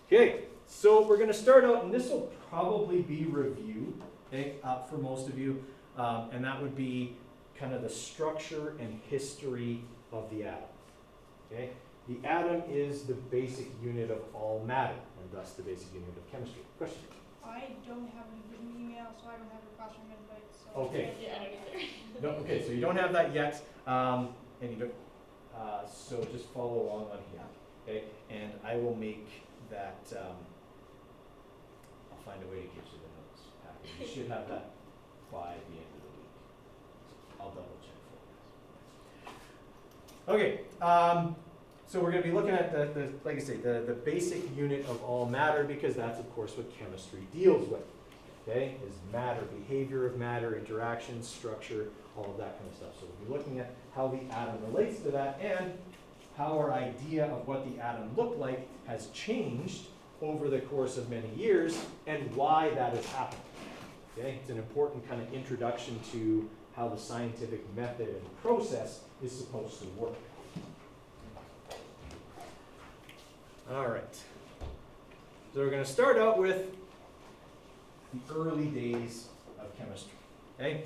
Okay, so we're going to start out, and this will probably be review, okay, for most of you, and that would be kind of the structure and history of the atom. Okay, the atom is the basic unit of all matter, and thus the basic unit of chemistry. Question? I don't have any written email, so I don't have your classroom invite. So Okay. Yeah, I don't either. No, okay, so you don't have that yet, and you don't, so just follow along on here, okay? And I will make that, I'll find a way to get you the notes packet. You should have that by the end of the week. I'll double check for you. Okay, so we're going to be looking at the like I say, the basic unit of all matter, because that's of course what chemistry deals with. Okay, is matter, behavior of matter, interactions, structure, all of that kind of stuff. So we'll be looking at how the atom relates to that and how our idea of what the atom looked like has changed over the course of many years and why that has happened. Okay, it's an important kind of introduction to how the scientific method and process is supposed to work. All right. So we're going to start out with the early days of chemistry. Okay?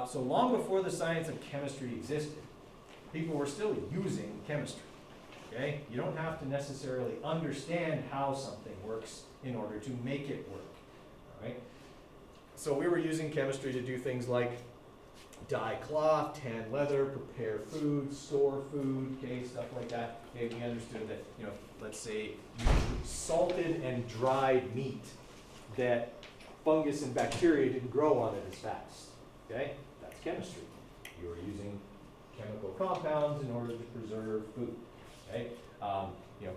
So long before the science of chemistry existed, people were still using chemistry. Okay? You don't have to necessarily understand how something works in order to make it work. All right? So we were using chemistry to do things like dye cloth, tan leather, prepare food, store food, okay, stuff like that. Okay, we understood that, you know, let's say you salted and dried meat, that fungus and bacteria didn't grow on it as fast. Okay, that's chemistry. You are using chemical compounds in order to preserve food. Okay, you know,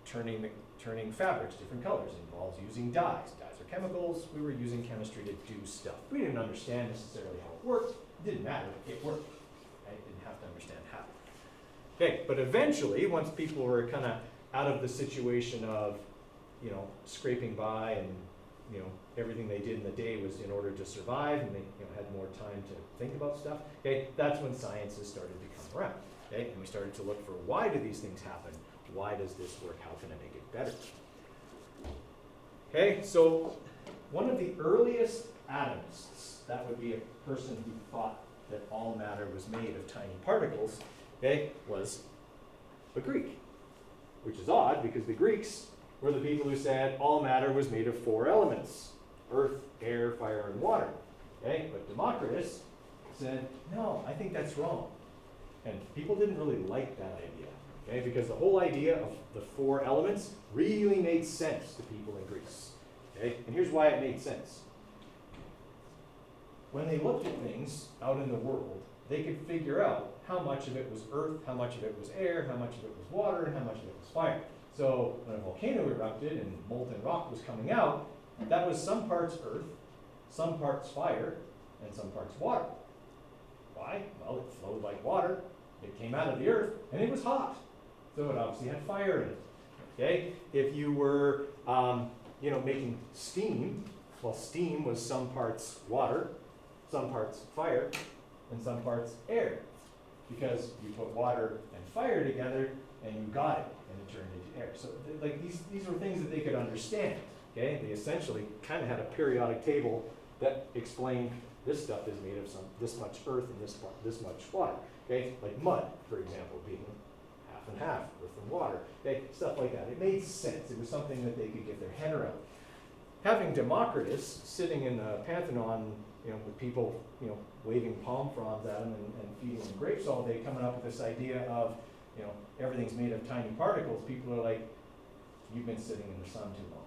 turning fabrics different colors involves using dyes. Dyes are chemicals. We were using chemistry to do stuff. We didn't understand necessarily how it worked. It didn't matter. It worked. I didn't have to understand how. Okay, but eventually, once people were kind of out of the situation of, you know, scraping by and, you know, everything they did in the day was in order to survive, and they, you know, had more time to think about stuff. Okay, that's when sciences started to come around. Okay, and we started to look for, why do these things happen? Why does this work? How can I make it better? Okay, so one of the earliest atomists, that would be a person who thought that all matter was made of tiny particles, okay, was a Greek. Which is odd, because the Greeks were the people who said all matter was made of 4 elements: earth, air, fire, and water. Okay, but Democritus said, no, I think that's wrong. And people didn't really like that idea, okay, because the whole idea of the 4 elements really made sense to people in Greece. Okay, and here's why it made sense. When they looked at things out in the world, they could figure out how much of it was earth, how much of it was air, how much of it was water, and how much of it was fire. So when a volcano erupted and molten rock was coming out, that was some parts earth, some parts fire, and some parts water. Why? Well, it flowed like water, it came out of the earth, and it was hot. So it obviously had fire in it. Okay? If you were you know, making steam, well, steam was some parts water, some parts fire, and some parts air. Because you put water and fire together, and you got it, and it turned into air. So like these were things that they could understand. Okay? They essentially kind of had a periodic table that explained this stuff is made of this much earth and this much water. Okay? Like mud, for example, being half and half, earth and water. Okay? Stuff like that. It made sense. It was something that they could get their head around. Having Democritus sitting in the Pantheon, you know, with people, you know, waving palm fronds at him and feeding him grapes all day, coming up with this idea of, you know, everything's made of tiny particles, people are like, you've been sitting in the sun too long.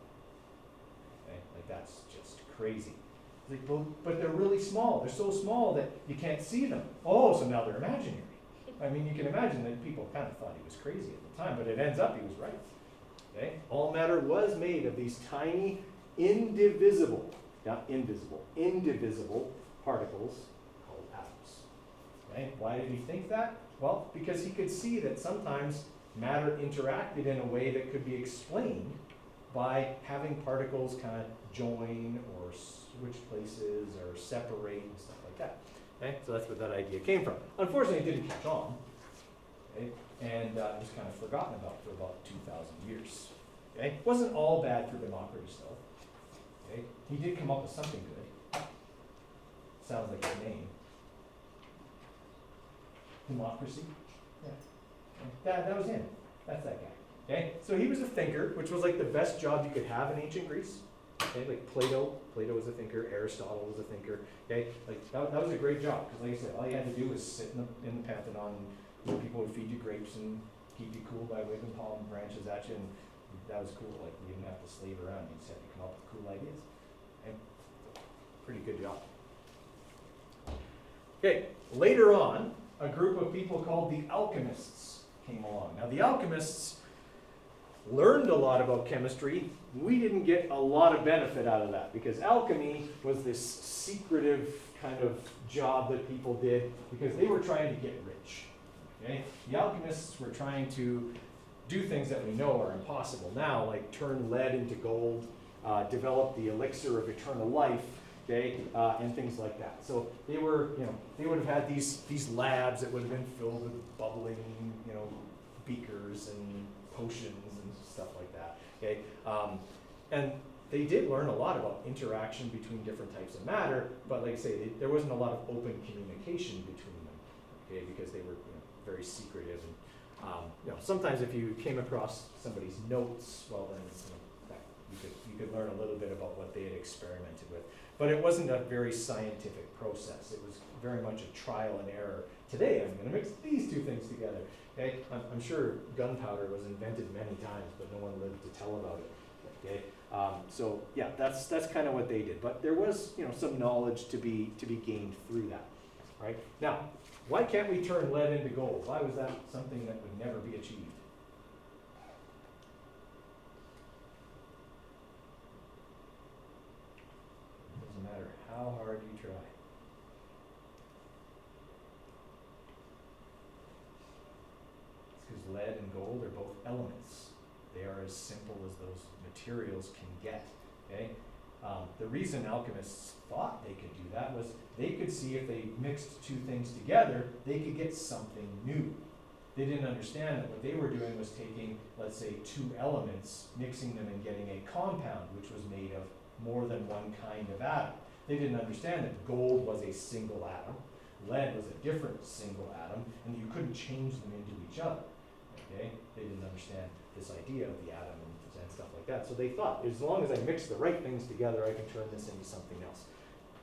Okay? Like, that's just crazy. It's like, well, but they're really small. They're so small that you can't see them. Oh, so now they're imaginary. I mean, you can imagine that people kind of thought he was crazy at the time, but it ends up he was right. Okay? All matter was made of these tiny, indivisible, not invisible, indivisible particles called atoms. Okay? Why did he think that? Well, because he could see that sometimes matter interacted in a way that could be explained by having particles kind of join or switch places or separate and stuff like that. Okay? So that's where that idea came from. Unfortunately, it didn't catch on. Okay? And it was kind of forgotten about for about 2,000 years. Okay? Wasn't all bad for Democritus though. Okay? He did come up with something good. Sounds like a name. Democracy. Yeah. That was him. That's that guy. Okay? So he was a thinker, which was like the best job you could have in ancient Greece. Okay? Like Plato was a thinker, Aristotle was a thinker. Okay? Like that was a great job, because like I said, all you had to do was sit in the Pantheon, and people would feed you grapes and keep you cool by waving palm branches at you, and that was cool. Like you didn't have to slave around, you just had to come up with cool ideas. Okay? Pretty good job. Okay, later on, a group of people called the alchemists came along. Now the alchemists learned a lot about chemistry. We didn't get a lot of benefit out of that, because alchemy was this secretive kind of job that people did because they were trying to get rich. Okay? The alchemists were trying to do things that we know are impossible now, like turn lead into gold, develop the elixir of eternal life, okay, and things like that. So they were, they would have had these labs that would have been filled with bubbling, beakers and potions and stuff like that. Okay, and they did learn a lot about interaction between different types of matter, but like I say, there wasn't a lot of open communication between them, okay, because they were very secretive. And sometimes if you came across somebody's notes, well then you could learn a little bit about what they had experimented with. But it wasn't a very scientific process. It was very much a trial and error. Today I'm going to mix these two things together. Okay, I'm sure gunpowder was invented many times, but no one lived to tell about it. Okay, so yeah, that's kind of what they did. But there was some knowledge to be gained through that. Right now, why can't we turn lead into gold? Why was that something that would never be achieved? Doesn't matter how hard you try. It's because lead and gold are both elements. They are as simple as those materials can get. Okay? The reason alchemists thought they could do that was they could see if they mixed two things together, they could get something new. They didn't understand that what they were doing was taking, let's say, two elements, mixing them and getting a compound which was made of more than one kind of atom. They didn't understand that gold was a single atom, lead was a different single atom, and you couldn't change them into each other. Okay? They didn't understand this idea of the atom and stuff like that. So they thought, as long as I mix the right things together, I can turn this into something else.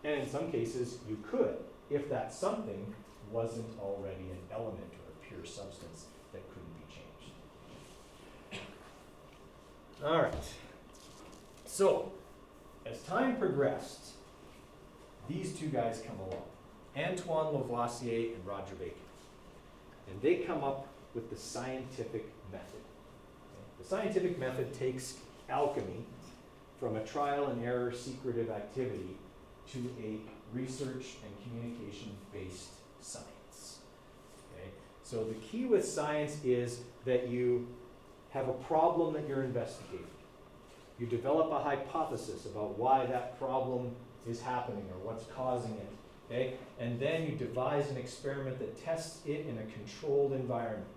And in some cases, you could, if that something wasn't already an element or a pure substance that couldn't be changed. All right. So, as time progressed, these two guys come along, Antoine Lavoisier and Roger Bacon. And they come up with the scientific method. Okay? The scientific method takes alchemy from a trial and error secretive activity to a research and communication-based science. Okay? So the key with science is that you have a problem that you're investigating. You develop a hypothesis about why that problem is happening or what's causing it. Okay? And then you devise an experiment that tests it in a controlled environment,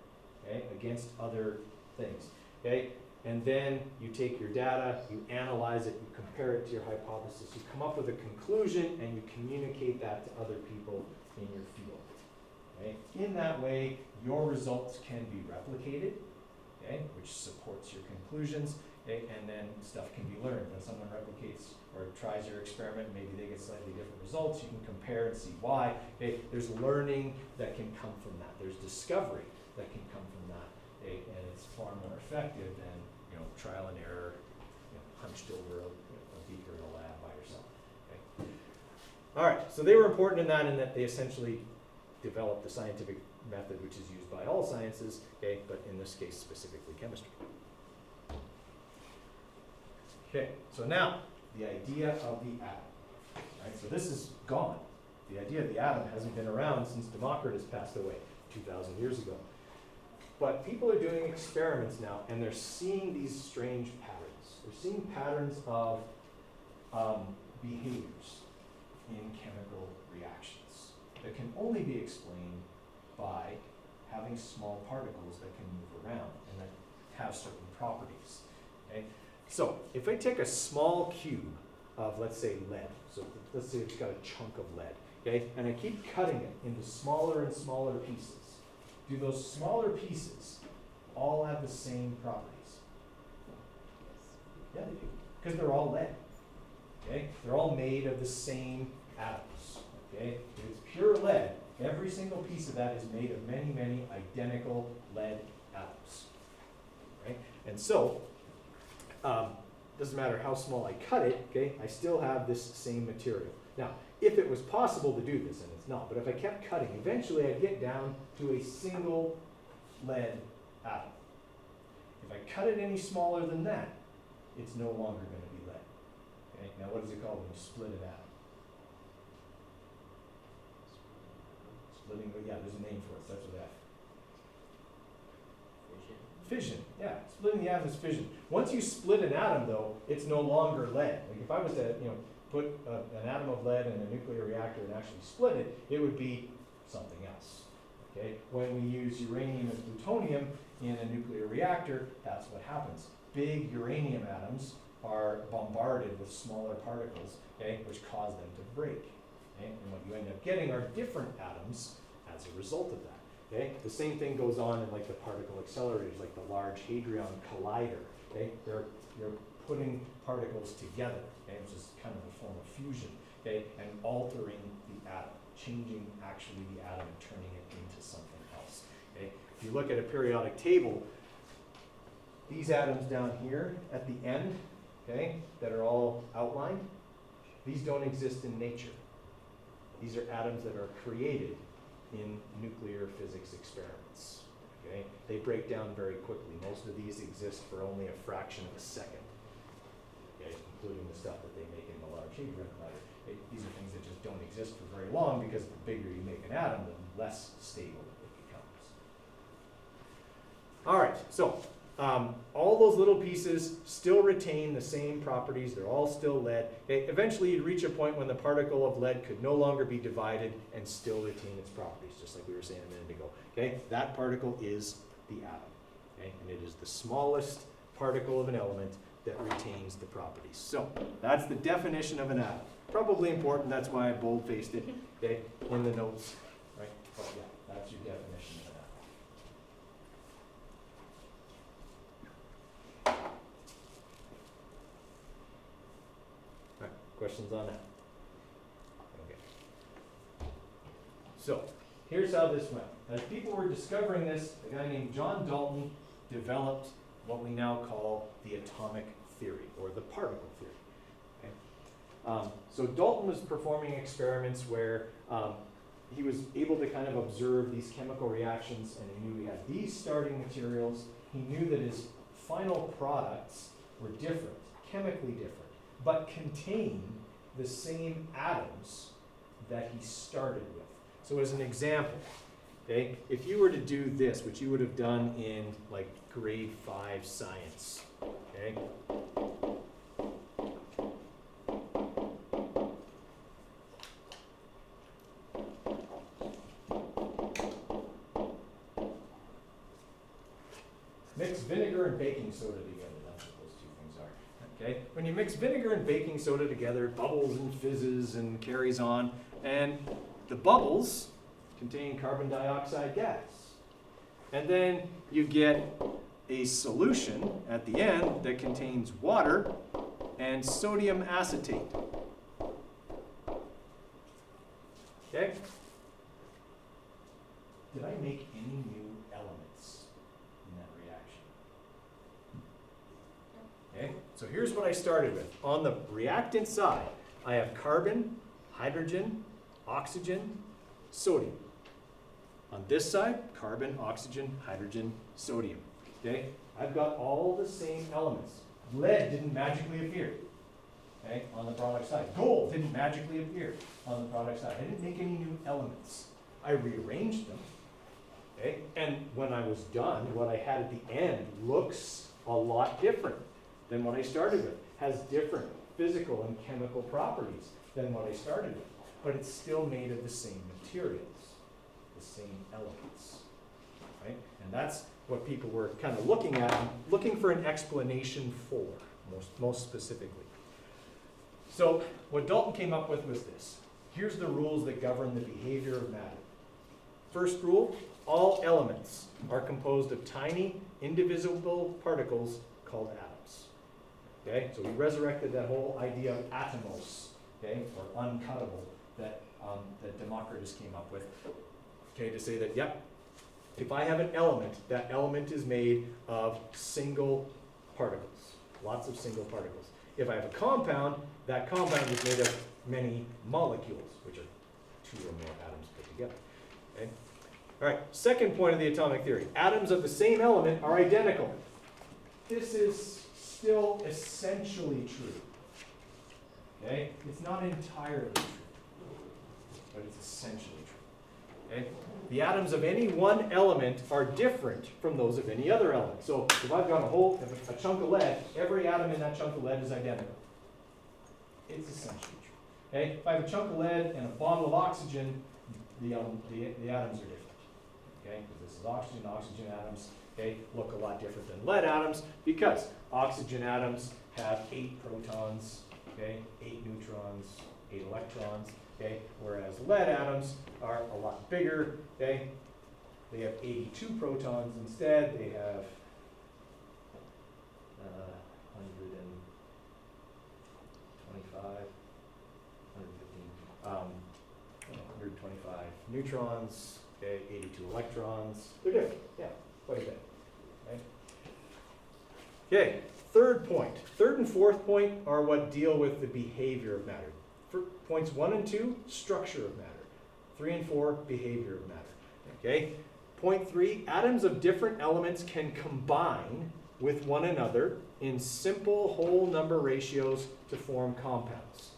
okay, against other things. Okay? And then you take your data, you analyze it, you compare it to your hypothesis, you come up with a conclusion, and you communicate that to other people in your field. Okay? In that way, your results can be replicated, okay, which supports your conclusions, okay, and then stuff can be learned. When someone replicates or tries your experiment, maybe they get slightly different results, you can compare and see why. Okay? There's learning that can come from that. There's discovery that can come from that, okay? And it's far more effective than trial and error, hunched over a beaker in a lab by yourself. Okay? All right, so they were important in that they essentially developed the scientific method which is used by all sciences, okay, but in this case specifically chemistry. Okay, so now the idea of the atom. Right, so this is gone. The idea of the atom hasn't been around since Democritus passed away 2,000 years ago. But people are doing experiments now, and they're seeing these strange patterns. They're seeing patterns of behaviors in chemical reactions that can only be explained by having small particles that can move around and that have certain properties. okay? So if I take a small cube of, let's say, lead, so let's say it's got a chunk of lead, okay? And I keep cutting it into smaller and smaller pieces. Do those smaller pieces all have the same properties? Yeah, they do, because they're all lead, okay? They're all made of the same atoms, okay? If it's pure lead, every single piece of that is made of many, many identical lead atoms, right? And so, doesn't matter how small I cut it, okay, I still have this same material. Now, if it was possible to do this, and it's not, but if I kept cutting, eventually I'd get down to a single lead atom. If I cut it any smaller than that, it's no longer going to be lead. Okay? Now, what is it called when you split an atom? Splitting, yeah, there's a name for it, starts with F. Fission, yeah. Splitting the atom is fission. Once you split an atom, though, it's no longer lead. Like if I was to, put an atom of lead in a nuclear reactor and actually split it, it would be something else. Okay? When we use uranium and plutonium in a nuclear reactor, that's what happens. Big uranium atoms are bombarded with smaller particles, okay, which cause them to break. Okay? And what you end up getting are different atoms as a result of that. Okay? The same thing goes on in like the particle accelerators, like the Large Hadron Collider. Okay? You're putting particles together, okay, which is kind of a form of fusion, okay, and altering the atom, changing actually the atom and turning it into something else. Okay? If you look at a periodic table, these atoms down here at the end, okay, that are all outlined, these don't exist in nature. These are atoms that are created in nuclear physics experiments. Okay? They break down very quickly. Most of these exist for only a fraction of a second, okay? Including the stuff that they make in the Large Hadron Collider. These are things that just don't exist for very long because the bigger you make an atom, the less stable it becomes. All right, so all those little pieces still retain the same properties. They're all still lead. Okay? Eventually, you'd reach a point when the particle of lead could no longer be divided and still retain its properties, just like we were saying a minute ago. Okay? That particle is the atom. Okay? And it is the smallest particle of an element that retains the properties. So that's the definition of an atom. Probably important. That's why I bold-faced it, okay, in the notes. Right? But yeah, that's your definition of an atom. Questions on that? Okay. So, here's how this went. As people were discovering this, a guy named John Dalton developed what we now call the atomic theory, or the particle theory. Okay? So Dalton was performing experiments where he was able to kind of observe these chemical reactions, and he knew he had these starting materials. He knew that his final products were different, chemically different, but contain the same atoms that he started with. So as an example, okay, if you were to do this, which you would have done in like grade 5 science, okay? Mix vinegar and baking soda together. Okay? When you mix vinegar and baking soda together, it bubbles and fizzes and carries on, and the bubbles contain carbon dioxide gas. And then you get a solution at the end that contains water and sodium acetate. Okay? Did I make any new elements in that reaction? Okay, so here's what I started with. On the reactant side, I have carbon, hydrogen, oxygen, sodium. On this side, carbon, oxygen, hydrogen, sodium. Okay, I've got all the same elements. Lead didn't magically appear, okay, on the product side. Gold didn't magically appear on the product side. I didn't make any new elements. I rearranged them, okay, and when I was done, what I had at the end looks a lot different than what I started with. Has different physical and chemical properties than what I started with, but it's still made of the same materials, the same elements, right? And what people were kind of looking at, and looking for an explanation for, most specifically. So what Dalton came up with was this. Here's the rules that govern the behavior of matter. First rule, all elements are composed of tiny, indivisible particles called atoms. Okay, so we resurrected that whole idea of atomos, okay, or uncuttable, that Democritus came up with, okay, to say that, yep, if I have an element, that element is made of single particles, lots of single particles. If I have a compound, that compound is made of many molecules, which are two or more atoms put together. Okay? All right, second point of the atomic theory. Atoms of the same element are identical. This is still essentially true. Okay? It's not entirely true, but it's essentially true. Okay? The atoms of any one element are different from those of any other element. So if I've got a chunk of lead, every atom in that chunk of lead is identical. It's essentially true. Okay? If I have a chunk of lead and a bottle of oxygen, the atoms are different. Okay? Because this is oxygen atoms, okay, look a lot different than lead atoms because oxygen atoms have 8 protons, okay, 8 neutrons, 8 electrons, okay, whereas lead atoms are a lot bigger, okay, they have 82 protons instead, they have 125 neutrons, okay, 82 electrons, they're different, yeah, quite a bit, right? Okay, third point. Third and fourth point are what deal with the behavior of matter. For points 1 and 2, structure of matter. 3 and 4, behavior of matter. Okay? Point 3, atoms of different elements can combine with one another in simple whole number ratios to form compounds.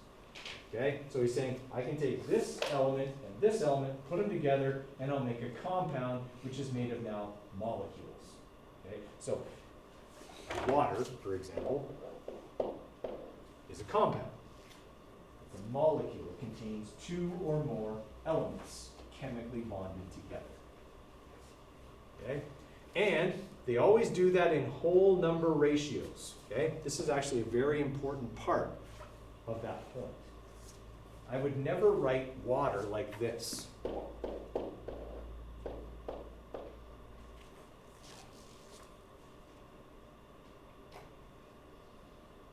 Okay? So he's saying, I can take this element and this element, put them together, and I'll make a compound which is made of now molecules. Okay? So water, for example, is a compound. It's a molecule. It contains 2 or more elements chemically bonded together. Okay? And they always do that in whole number ratios. Okay? This is actually a very important part of that point. I would never write water like this.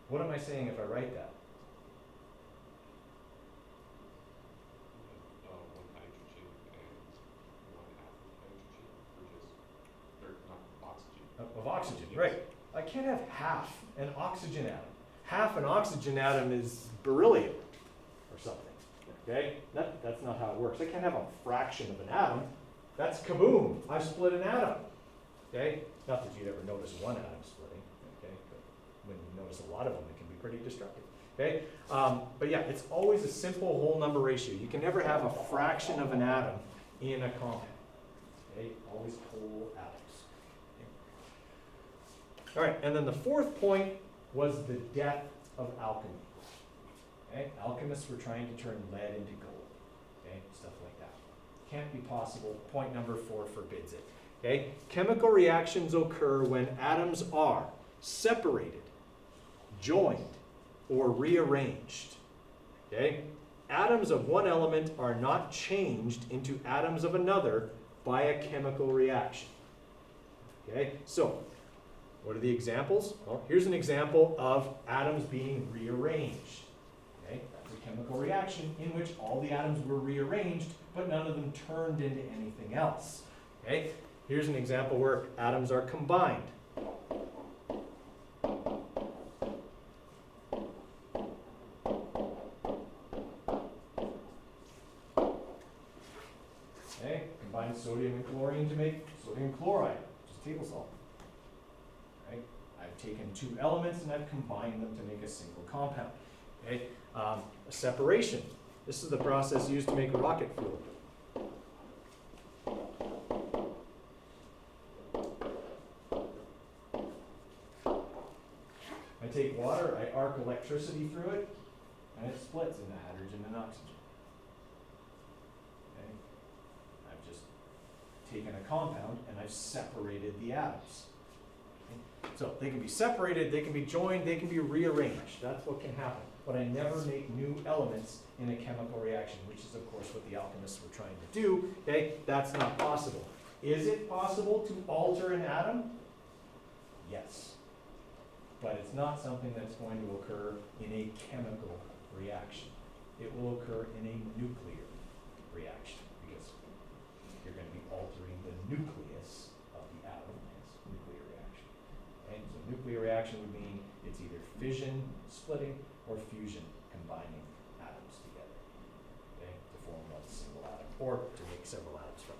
What am I saying if I write that? One nitrogen and 1 half of hydrogen, or not oxygen. Of oxygen, right. I can't have half an oxygen atom. Half an oxygen atom is beryllium or something. Okay? That's not how it works. I can't have a fraction of an atom. That's kaboom. I've split an atom. Okay? Not that you'd ever notice one atom splitting. Okay? But when you notice a lot of them, it can be pretty destructive. Okay? But yeah, it's always a simple whole number ratio. You can never have a fraction of an atom in a compound. Okay? Always whole atoms. Okay? All right, and then the fourth point was the death of alchemy. Okay? Alchemists were trying to turn lead into gold. Okay? Stuff like that. Can't be possible. Point number 4 forbids it. Okay? Chemical reactions occur when atoms are separated, joined, or rearranged. Okay? Atoms of one element are not changed into atoms of another by a chemical reaction. Okay? So, what are the examples? Well, here's an example of atoms being rearranged. Okay? That's a chemical reaction in which all the atoms were rearranged, but none of them turned into anything else. Okay? Here's an example where atoms are combined. Okay? Combine sodium and chlorine to make sodium chloride, which is table salt. Right? I've taken 2 elements and I've combined them to make a single compound. Okay? A separation. This is the process used to make rocket fuel. I take water, I arc electricity through it, and it splits into hydrogen and oxygen. Okay? I've just taken a compound and I've separated the atoms. Okay? So they can be separated, they can be joined, they can be rearranged. That's what can happen. But I never make new elements in a chemical reaction, which is of course what the alchemists were trying to do. Okay? That's not possible. Is it possible to alter an atom? Yes. But it's not something that's going to occur in a chemical reaction. It will occur in a nuclear reaction because you're going to be altering the nucleus of the atom. Hence, nuclear reaction. Okay? So nuclear reaction would mean it's either fission, splitting, or fusion, combining atoms together, okay, to form one single atom, or to make several atoms from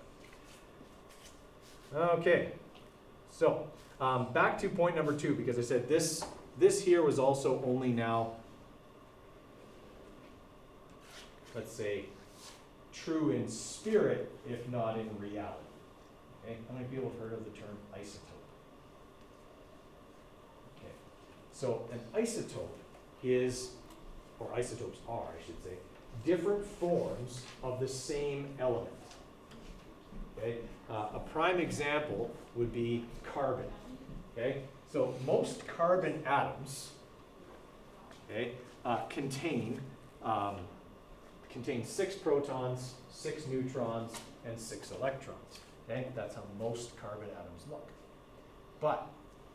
it. Okay, so back to point number 2, because I said this here was also only now, let's say, true in spirit, if not in reality. Okay, how many people have heard of the term isotope? Okay, so an isotope is, or isotopes are, I should say, different forms of the same element. Okay? A prime example would be carbon. Okay? So most carbon atoms, okay, contain 6 protons, 6 neutrons, and 6 electrons. Okay? That's how most carbon atoms look. But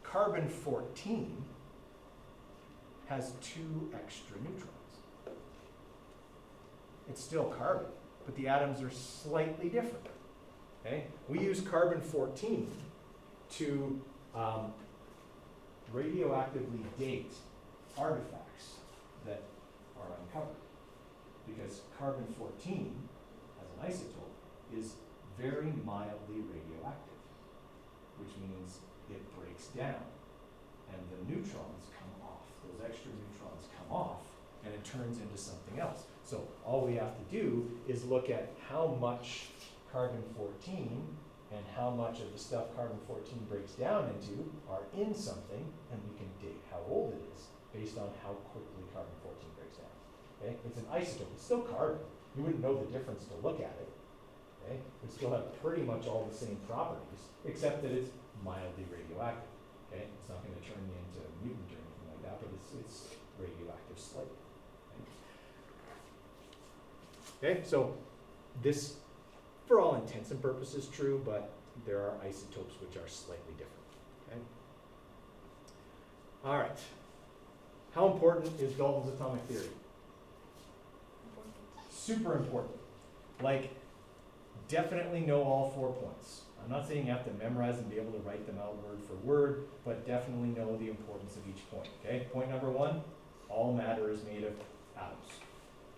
carbon-14 has 2 extra neutrons. It's still carbon, but the atoms are slightly different. Okay? We use carbon-14 to radioactively date artifacts that are uncovered, because carbon-14 as an isotope is very mildly radioactive, which means it breaks down and the neutrons come off. Those extra neutrons come off and it turns into something else. So all we have to do is look at how much carbon-14 and how much of the stuff carbon-14 breaks down into are in something, and we can date how old it is based on how quickly carbon-14 breaks down. Okay? It's an isotope. It's still carbon. You wouldn't know the difference to look at it. Okay? It would still have pretty much all the same properties, except that it's mildly radioactive. Okay? It's not going to turn you into a mutant or anything like that, but it's radioactive slightly. Okay? So this, for all intents and purposes, true, but there are isotopes which are slightly different. Okay? All right. How important is Dalton's atomic theory? Super important. Like, definitely know all 4 points. I'm not saying you have to memorize and be able to write them out word for word, but definitely know the importance of each point. Okay? Point number 1, all matter is made of atoms.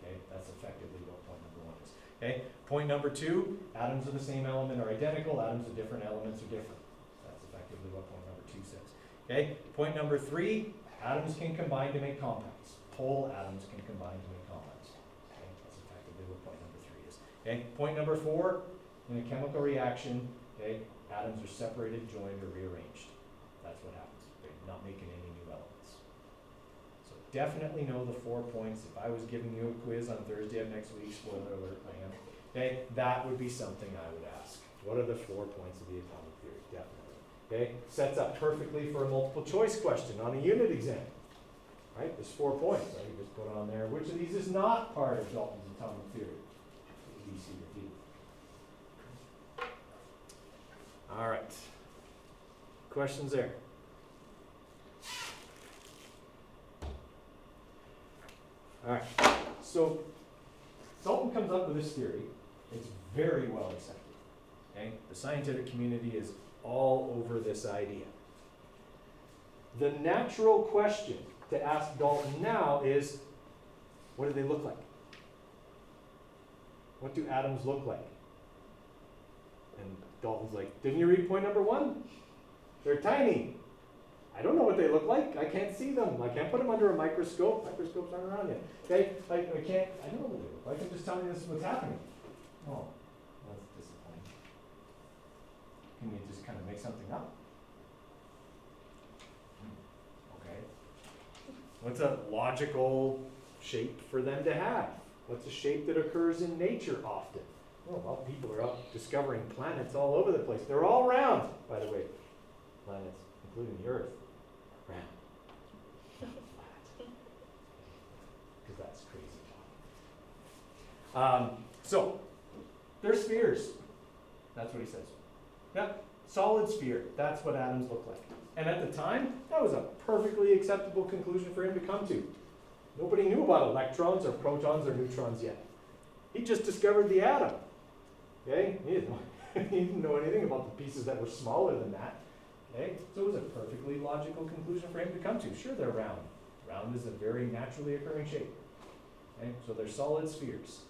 Okay? That's effectively what point number 1 is. Okay? Point number 2, atoms of the same element are identical, atoms of different elements are different. That's effectively what point number 2 says. Okay? Point number 3, atoms can combine to make compounds. Whole atoms can combine to make compounds. Okay? That's effectively what point number 3 is. Okay? Point number 4, in a chemical reaction, okay, atoms are separated, joined, or rearranged. That's what happens. Okay? Not making any new elements. So definitely know the 4 points. If I was giving you a quiz on Thursday of next week, spoiler alert, I am. Okay, that would be something I would ask. What are the 4 points of the atomic theory? Definitely. Okay, sets up perfectly for a multiple choice question on a unit exam. Right, there's 4 points. Right, you just put on there. Which of these is not part of Dalton's atomic theory? B, C, or D. All right. Questions there? All right. So Dalton comes up with this theory. It's very well accepted. Okay? The scientific community is all over this idea. The natural question to ask Dalton now is, what do they look like? What do atoms look like? And Dalton's like, didn't you read point number 1? They're tiny. I don't know what they look like. I can't see them. I can't put them under a microscope. Microscopes aren't around yet. Okay? I don't know what they look like. I'm just telling you this is what's happening. Oh, that's disappointing. Can you just kind of make something up? Okay. What's a logical shape for them to have? What's a shape that occurs in nature often? Oh, well, people are out discovering planets all over the place. They're all round, by the way. Planets, including the Earth, are round. Not flat. Because that's crazy talk. So, they're spheres. That's what he says. Yep, solid sphere. That's what atoms look like. And at the time, that was a perfectly acceptable conclusion for him to come to. Nobody knew about electrons or protons or neutrons yet. He just discovered the atom. Okay? He didn't know anything about the pieces that were smaller than that. Okay? So it was a perfectly logical conclusion for him to come to. Sure, they're round. Round is a very naturally occurring shape. Okay? So they're solid spheres.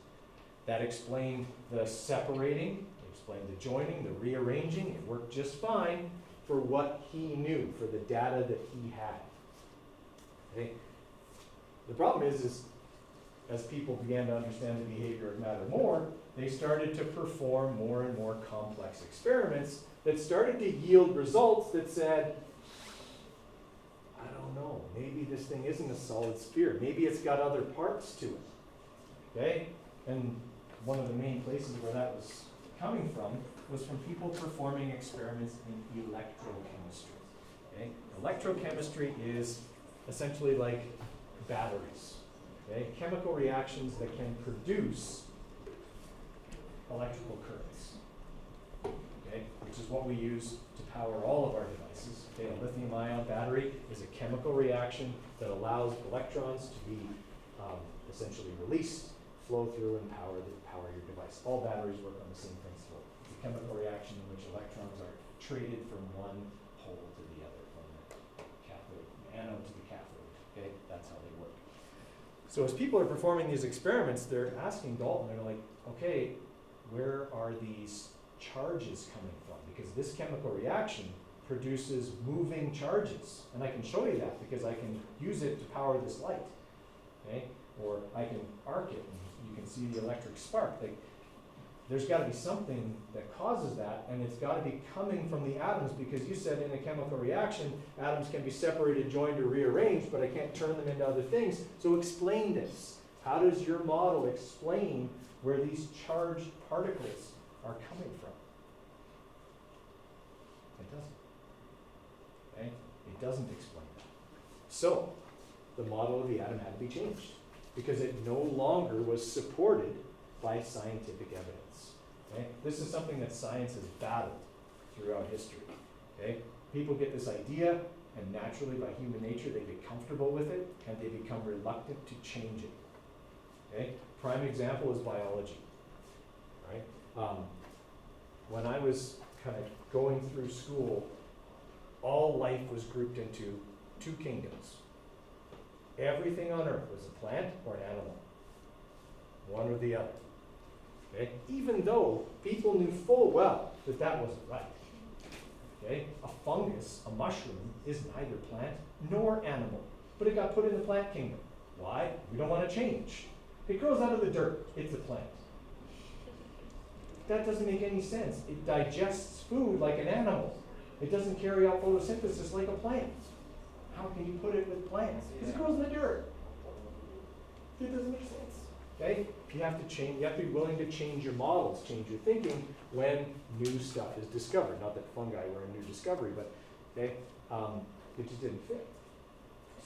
That explained the separating, explained the joining, the rearranging. It worked just fine for what he knew, for the data that he had. Okay? The problem is as people began to understand the behavior of matter more, they started to perform more and more complex experiments that started to yield results that said, I don't know, maybe this thing isn't a solid sphere. Maybe it's got other parts to it. Okay? And one of the main places where that was coming from was from people performing experiments in electrochemistry. Okay? Electrochemistry is essentially like batteries. Okay? Chemical reactions that can produce electrical currents. Okay? Which is what we use to power all of our devices. Okay? A lithium-ion battery is a chemical reaction that allows electrons to be essentially released, flow through, and power your device. All batteries work on the same principle. It's a chemical reaction in which electrons are traded from one pole to the other, from the anode to the cathode. Okay? That's how they work. So as people are performing these experiments, they're asking Dalton, they're like, okay, where are these charges coming from? Because this chemical reaction produces moving charges. And I can show you that because I can use it to power this light. Okay? Or I can arc it and you can see the electric spark. Like, there's got to be something that causes that, and it's got to be coming from the atoms, because you said in a chemical reaction, atoms can be separated, joined, or rearranged, but I can't turn them into other things. So explain this. How does your model explain where these charged particles are coming from? It doesn't. Okay? It doesn't explain that. So, the model of the atom had to be changed, because it no longer was supported by scientific evidence. Okay? This is something that science has battled throughout history. Okay? People get this idea, and naturally by human nature they get comfortable with it, and they become reluctant to change it. Okay? Prime example is biology. Right? When I was kind of going through school, all life was grouped into two kingdoms. Everything on earth was a plant or an animal. One or the other. Okay? Even though people knew full well that that wasn't right. Okay? A fungus, a mushroom, is neither plant nor animal, but it got put in the plant kingdom. Why? We don't want to change. It grows out of the dirt. It's a plant. That doesn't make any sense. It digests food like an animal. It doesn't carry out photosynthesis like a plant. How can you put it with plants? Because it grows in the dirt. It doesn't make sense. Okay? You have to change. You have to be willing to change your models, change your thinking when new stuff is discovered. Not that fungi were a new discovery, but okay, it just didn't fit.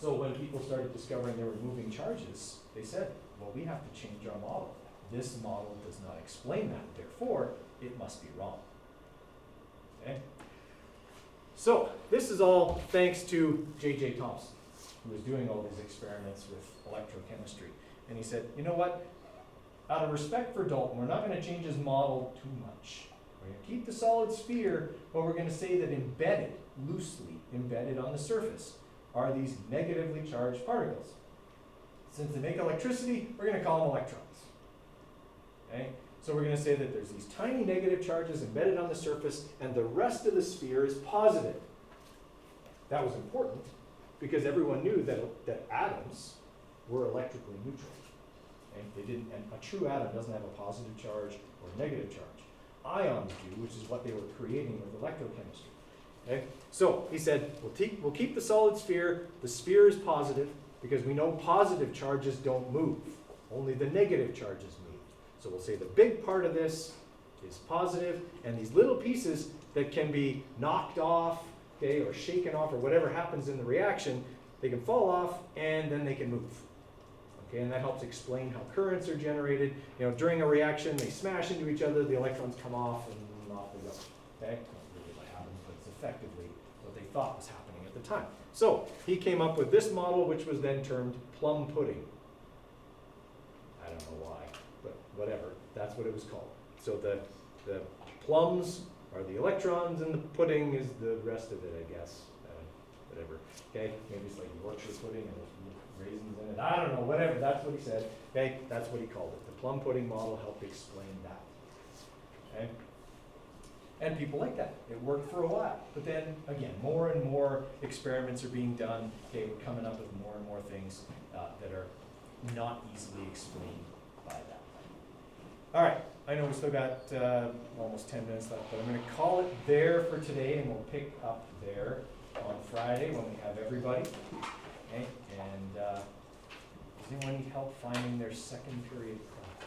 So when people started discovering there were moving charges, they said, well, we have to change our model. This model does not explain that. Therefore, it must be wrong. Okay? So this is all thanks to J.J. Thomson, who was doing all these experiments with electrochemistry. And he said, you know what? Out of respect for Dalton, we're not going to change his model too much. We're going to keep the solid sphere, but we're going to say that embedded, loosely embedded on the surface, are these negatively charged particles. Since they make electricity, we're going to call them electrons. Okay? So we're going to say that there's these tiny negative charges embedded on the surface, and the rest of the sphere is positive. That was important because everyone knew that atoms were electrically neutral. Okay? They didn't, and a true atom doesn't have a positive charge or a negative charge. Ions do, which is what they were creating with electrochemistry. Okay? So he said, we'll keep the solid sphere. The sphere is positive because we know positive charges don't move. Only the negative charges move. So we'll say the big part of this is positive, and these little pieces that can be knocked off, okay, or shaken off, or whatever happens in the reaction, they can fall off and then they can move. Okay, and that helps explain how currents are generated. You know, during a reaction, they smash into each other, the electrons come off, and off they go. Okay, not really what happens, but it's effectively what they thought was happening at the time. So he came up with this model, which was then termed plum pudding. I don't know why, but whatever. That's what it was called. So the plums are the electrons, and the pudding is the rest of it, I guess. Whatever. Okay, maybe it's like Yorkshire pudding and there's raisins in it. I don't know, whatever. That's what he said. Okay, that's what he called it. The plum pudding model helped explain that. Okay, and people like that. It worked for a while, but then again, more and more experiments are being done. Okay, we're coming up with more and more things that are not easily explained by that. All right, I know we still got almost 10 minutes left, but I'm going to call it there for today, and we'll pick up there on Friday when we have everybody. Okay, and does anyone need help finding their second period class?